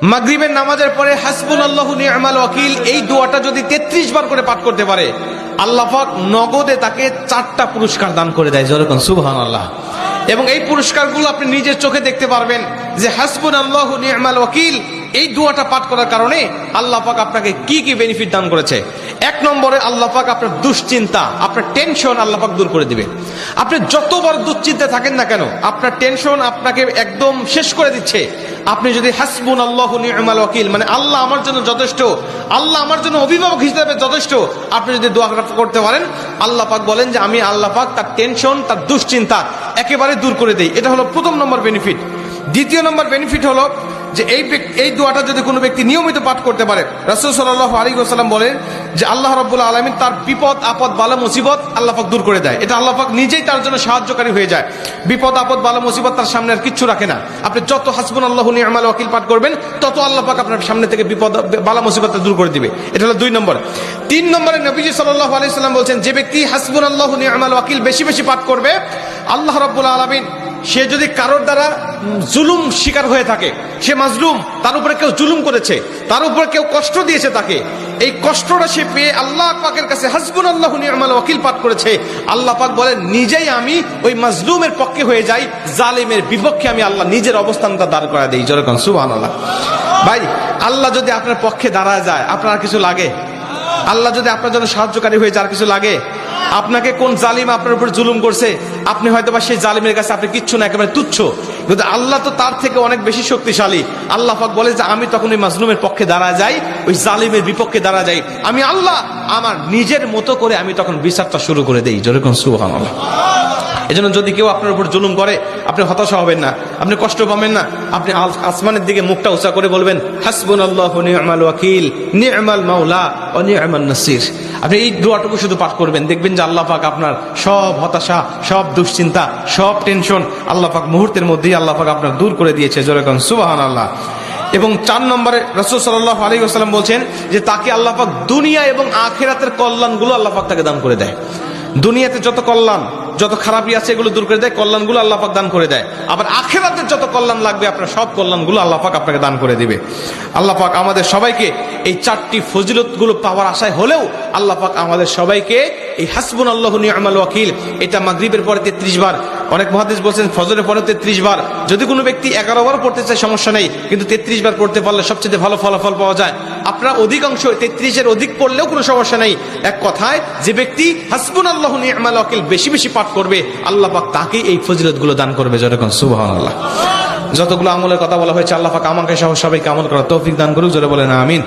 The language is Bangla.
মাগরিবের নামাজের পরে হাসবুনাল্লাহু নি'মাল ওয়াকিল এই দোয়াটা যদি 33 বার করে পাঠ করতে পারে, আল্লাহ পাক নগদে তাকে 4টা পুরস্কার দান করে দেয়। যেরকম সুবহানাল্লাহ। এবং এই পুরস্কারগুলো আপনি নিজের চোখে দেখতে পারবেন যে হাসবুনাল্লাহু নি'মাল ওয়াকিল এই দোয়াটা পাঠ করার কারণে আল্লাহ পাক আপনাকে কি কি বেনিফিট দান করেছে। 1 নম্বরে আল্লাহ পাক আপনার দুশ্চিন্তা, আপনার টেনশন আল্লাহ পাক দূর করে দিবে। আপনি যতবার দুশ্চিন্তায় থাকেন না কেন, আপনার টেনশন আপনাকে একদম শেষ করে দিচ্ছে। আপনি যদি হাসবুনাল্লাহু নি'মাল ওয়াকিল মানে আল্লাহ আমার জন্য যথেষ্ট, আল্লাহ আমার জন্য অভিভাবক হিসেবে যথেষ্ট, আপনি যদি দোয়া করতে পারেন, আল্লাহ পাক বলেন যে আমি আল্লাহ পাক তার টেনশন, তার দুশ্চিন্তা একেবারে দূর করে দেই। এটা হলো প্রথম নম্বর বেনিফিট। দ্বিতীয় নম্বর বেনিফিট হলো যে এই দোয়াটা যদি কোনো ব্যক্তি নিয়মিত পাঠ করতে পারে, রাসূল সাল্লাল্লাহু আলাইহি ওয়াসাল্লাম বলেন যে আল্লাহ রাব্বুল আলামিন তার বিপদ আপদ বালা মুসিবত আল্লাহ পাক দূর করে দেয়। এটা আল্লাহ পাক নিজেই তার জন্য সাহায্যকারী হয়ে যায়। বিপদ আপদ বালা মুসিবত তার সামনে আর কিচ্ছু রাখে না। আপনি যত হাসবুনাল্লাহু নি'মাল ওয়াকিল পাঠ করবেন, তত আল্লাহ পাক আপনার সামনে থেকে বিপদ বালা মুসিবত দূর করে দিবে। এটা হলো 2 নম্বর। 3 নম্বরে নবীজি সাল্লাল্লাহু আলাইহি ওয়াসাল্লাম বলেন, যে ব্যক্তি হাসবুনাল্লাহু নি'মাল ওয়াকিল বেশি বেশি পাঠ করবে, আল্লাহ রাব্বুল আলামিন সে যদি কারোর দ্বারা জুলুম শিকার হয়ে থাকে, সে মাজলুম, তার উপরে কেউ জুলুম করেছে, তার উপরে কেউ কষ্ট দিয়েছে, তাকে এই কষ্টটা সে পেয়ে আল্লাহ পাকের কাছে হাসবুনাল্লাহু নি'মাল ওয়াকিল পাঠ করেছে, আল্লাহ পাক বলেন নিজেই আমি ওই মাজলুমের পক্ষে হয়ে যাই, জালেমের বিপক্ষে আমি আল্লাহ নিজের অবস্থানটা দাঁড় করা দেই। যেরকম সুবহানাল্লাহ। ভাই, আল্লাহ যদি আপনার পক্ষে দাঁড়ায় যায়, আপনার কিছু লাগে? আল্লাহ যদি আপনার জন্য সাহায্যকারী হয়ে যায়, আর কিছু লাগে? আপনাকে কোন জালিম আপনার উপর জুলুম করছে, আপনি হয়তো বা সেই জালিমের কাছে আপনি কিচ্ছু না, একেবারে তুচ্ছ, কিন্তু আল্লাহ তো তার থেকে অনেক বেশি শক্তিশালী। আল্লাহ পাক বলে যে আমি তখন ওই মাজলুমের পক্ষে দাঁড়া যাই, ওই জালিমের বিপক্ষে দাঁড়া যাই, আমি আল্লাহ আমার নিজের মতো করে আমি তখন বিচারটা শুরু করে দেই। যেরকম সুবহানাল্লাহ। এজন্য যদি কেউ আপনার উপর জুলুম করে, আপনি হতাশা হবেন না, আপনি কষ্ট পাবেন না, আপনি আসমানের দিকে মুখটা উঁচা করে বলবেন হাসবুনাল্লাহু নি'মাল ওয়াকিল নি'মাল মাওলা ওয়া নি'মান নাসির। আপনি এই দোয়াটুকু শুধু পাঠ করবেন, দেখবেন যে আল্লাহ পাক আপনার সব হতাশা, সব দুশ্চিন্তা, সব টেনশন আল্লাহ পাক মুহূর্তের মধ্যেই আল্লাহ পাক আপনার দূর করে দিয়েছে। যেরকম সুবহানাল্লাহ। এবং 4 নম্বরে রাসূল সাল্লাল্লাহু আলাইহি ওয়াসাল্লাম বলছেন যে তাকে আল্লাহ পাক দুনিয়া এবং আখিরাতের কল্যাণগুলো আল্লাহ পাক তাকে দান করে দেয়। দুনিয়াতে যত কল্যাণ, যত খারাপি আছে এগুলো দূর করে দেয়, কল্যাণগুলো আল্লাহ পাক দান করে দেয়। আবার আখিরাতের যত কল্যাণ লাগবে আপনার সব কল্যাণগুলো আল্লাহ পাক আপনাকে দান করে দিবে। আল্লাহ পাক আমাদের সবাইকে এই 4টি ফজিলতগুলো পাওয়ার আশায় হলেও আল্লাহ পাক আমাদের সবাইকে এই হাসবুনাল্লাহু নি'মাল ওয়াকিল এটা মাগরিবের পরে 33 বার, অনেক মুহাদ্দিস বলেছেন ফজরের পরে 33 বার, যদি কোনো ব্যক্তি 11 বার পড়তে চায় সমস্যা নেই, কিন্তু 33 বার পড়তে পারলে সবচেয়ে ভালো ফলাফল পাওয়া যায়। আপনারা অধিকাংশ 33-এর অধিক পড়লেও কোনো সমস্যা নেই। এক কথায় যে ব্যক্তি হাসবুনাল্লাহু নি'মাল ওয়াকিল বেশি বেশি পাঠ করবে, আল্লাহ পাক তাকে এই ফজিলতগুলো দান করবে। যেরকম সুবহানাল্লাহ। যতগুলো আমলের কথা বলা হয়েছে, আল্লাহ পাক আমাকে সহ সবাইকে আমল করার তৌফিক দান করুক। জোরে বলেন আমিন।